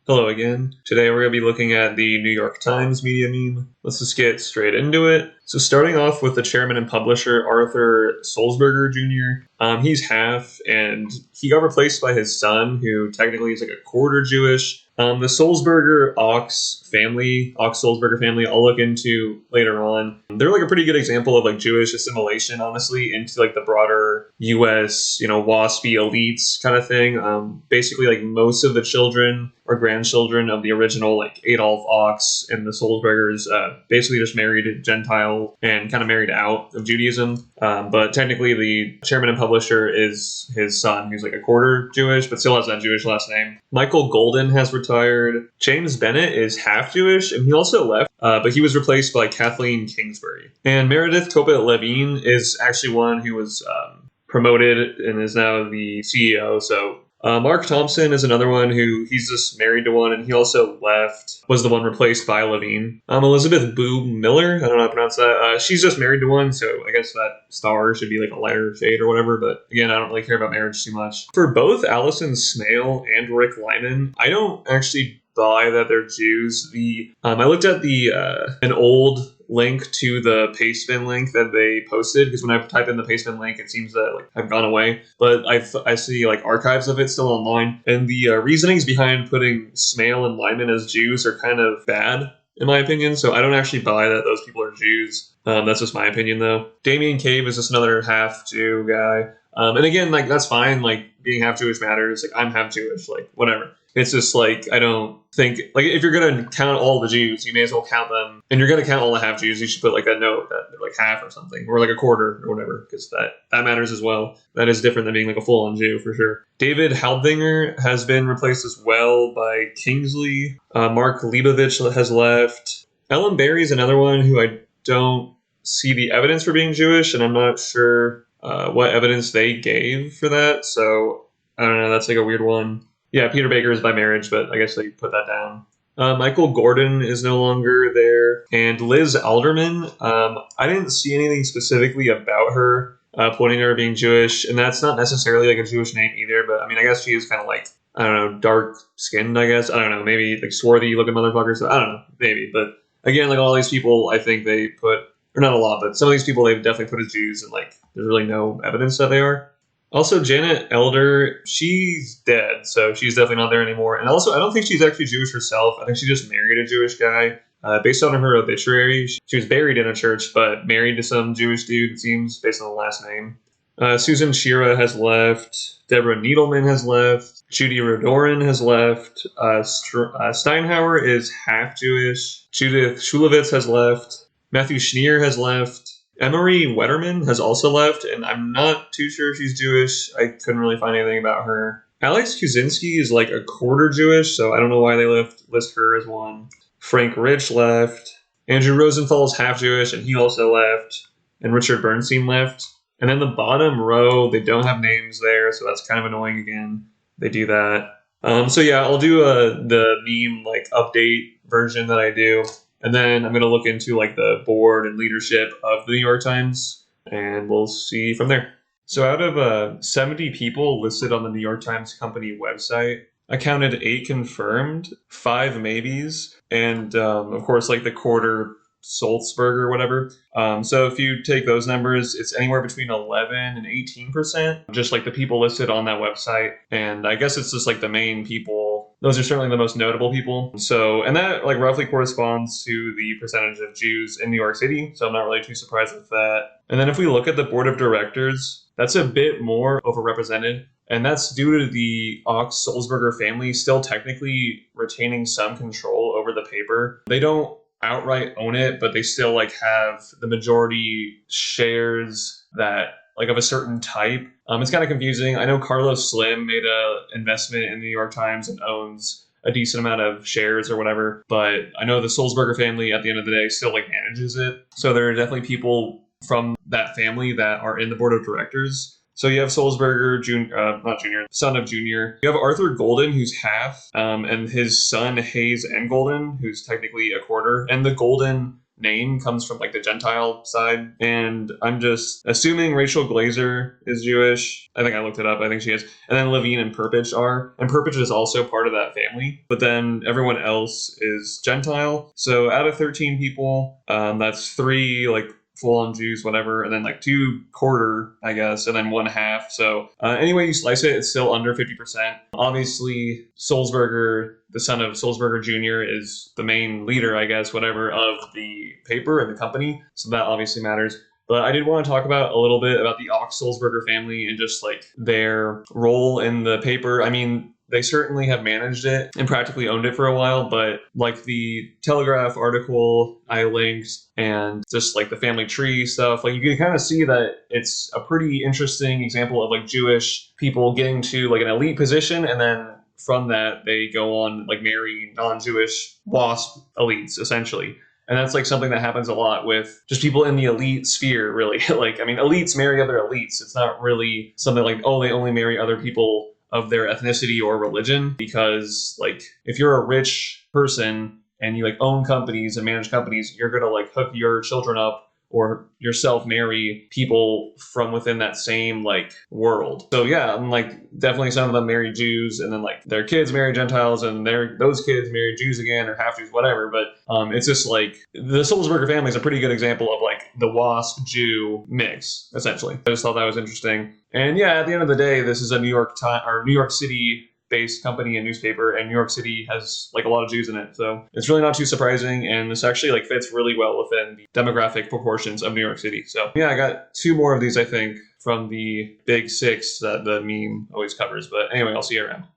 Hello again. Today we're going to be looking at the New York Times media meme. Let's just get straight into it. So starting off with the chairman and publisher, Arthur Sulzberger Jr. He's half, and he got replaced by his son, who technically is like a quarter Jewish. The Sulzberger Sulzberger family, I'll look into later on. They're like a pretty good example of like Jewish assimilation, honestly, into like the broader U.S., WASPy elites kind of thing. Basically, like most of the children or grandchildren of the original like Adolf Ochs and the Sulzbergers basically just married Gentile and kind of married out of Judaism. But technically, the chairman and publisher is his son, who's like a quarter Jewish, but still has that Jewish last name. Michael Golden has retired. James Bennett is half Jewish, and he also left, but he was replaced by Kathleen Kingsbury. And Meredith Kopit Levine is actually one who was promoted and is now the CEO. So Mark Thompson is another one who he's just married to one, and he also left, was the one replaced by Levine. Elizabeth Boo Miller, I don't know how to pronounce that. She's just married to one, so I guess that star should be like a lighter shade or whatever, but again, I don't really care about marriage too much. For both Allison Smale and Rick Lyman, I don't actually buy that they're Jews. I looked at an old link to the Pastebin link that they posted, because when I type in the Pastebin link, it seems that like I've gone away, but I see like archives of it still online, and the reasonings behind putting Smale and Lyman as Jews are kind of bad in my opinion, so I don't actually buy that those people are Jews. That's just my opinion though. Damien Cave is just another half Jew guy, and again, like that's fine, like being half Jewish matters, like I'm half Jewish, like whatever. It's just like, I don't think, like, if you're going to count all the Jews, you may as well count them. And you're going to count all the half Jews, you should put like a note that they're like half or something, or like a quarter or whatever, because that matters as well. That is different than being like a full-on Jew for sure. David Haldinger has been replaced as well by Kingsley. Mark Leibovich has left. Ellen Berry is another one who I don't see the evidence for being Jewish, and I'm not sure what evidence they gave for that. So I don't know. That's like a weird one. Yeah, Peter Baker is by marriage, but I guess they put that down. Michael Gordon is no longer there. And Liz Alderman, I didn't see anything specifically about her pointing to her being Jewish. And that's not necessarily like a Jewish name either. But I mean, I guess she is kind of like, I don't know, dark skinned, I guess. I don't know, maybe like swarthy looking motherfucker. So I don't know, maybe. But again, like all these people, I think they put, or not a lot, but some of these people they've definitely put as Jews. And like, there's really no evidence that they are. Also, Janet Elder, she's dead, so she's definitely not there anymore. And also, I don't think she's actually Jewish herself. I think she just married a Jewish guy. Based on her obituary, she was buried in a church, but married to some Jewish dude, it seems, based on the last name. Susan Shira has left. Deborah Needleman has left. Judy Rodorin has left. Steinhauer is half Jewish. Judith Shulevitz has left. Matthew Schneer has left. Emery Wetterman has also left, and I'm not too sure if she's Jewish. I couldn't really find anything about her. Alex Kuczynski is like a quarter Jewish, so I don't know why they list her as one. Frank Rich left. Andrew Rosenthal is half Jewish, and he also left. And Richard Bernstein left. And then the bottom row, they don't have names there, so that's kind of annoying again. They do that. So yeah, I'll do the meme like update version that I do. And then I'm going to look into like the board and leadership of the New York Times, and we'll see from there. So out of 70 people listed on the New York Times company website, I counted 8 confirmed, 5 maybes, and of course like the quarter Sulzberger or whatever. So if you take those numbers, it's anywhere between 11 and 18%, just like the people listed on that website. And I guess it's just like the main people. Those are certainly the most notable people. So, and that like roughly corresponds to the percentage of Jews in New York City. So I'm not really too surprised with that. And then if we look at the board of directors, that's a bit more overrepresented. And that's due to the Ochs-Sulzberger family still technically retaining some control over the paper. They don't outright own it, but they still like have the majority shares that like of a certain type. It's kind of confusing. I know Carlos Slim made a investment in the New York Times and owns a decent amount of shares or whatever, but I know the Sulzberger family at the end of the day still like manages it. So there are definitely people from that family that are in the board of directors. So you have Sulzberger, son of Junior. You have Arthur Golden, who's half, and his son Hayes N. Golden, who's technically a quarter. And the Golden name comes from like the Gentile side. And I'm just assuming Rachel Glazer is Jewish. I think I looked it up. I think she is. And then Levine and Perpich are. And Perpich is also part of that family. But then everyone else is Gentile. So out of 13 people, that's 3 like full-on Jews, whatever, and then like 2 quarter, I guess, and then 1 half. So any way you slice it, it's still under 50%. Obviously, Sulzberger, the son of Sulzberger Jr., is the main leader, I guess, whatever, of the paper and the company. So that obviously matters. But I did want to talk about a little bit about the Ox-Sulzberger family and just like their role in the paper. I mean, they certainly have managed it and practically owned it for a while, but like the Telegraph article I linked and just like the family tree stuff, like you can kind of see that it's a pretty interesting example of like Jewish people getting to like an elite position, and then from that they go on like marry non-Jewish WASP elites essentially. And that's like something that happens a lot with just people in the elite sphere, really. Like, I mean, elites marry other elites. It's not really something like, oh, they only marry other people of their ethnicity or religion, because like if you're a rich person and you like own companies and manage companies, you're going to like hook your children up or yourself marry people from within that same like world. So yeah, I'm like definitely some of them marry Jews, and then like their kids marry Gentiles, and those kids marry Jews again or half Jews, whatever. But it's just like the Sulzberger family is a pretty good example of like the WASP Jew mix, essentially. I just thought that was interesting. And yeah, at the end of the day, this is a New York City based company and newspaper, and New York City has like a lot of Jews in it, so it's really not too surprising, and this actually like fits really well within the demographic proportions of New York City. So yeah, I got 2 more of these, I think, from the big 6 that the meme always covers. But anyway, I'll see you around.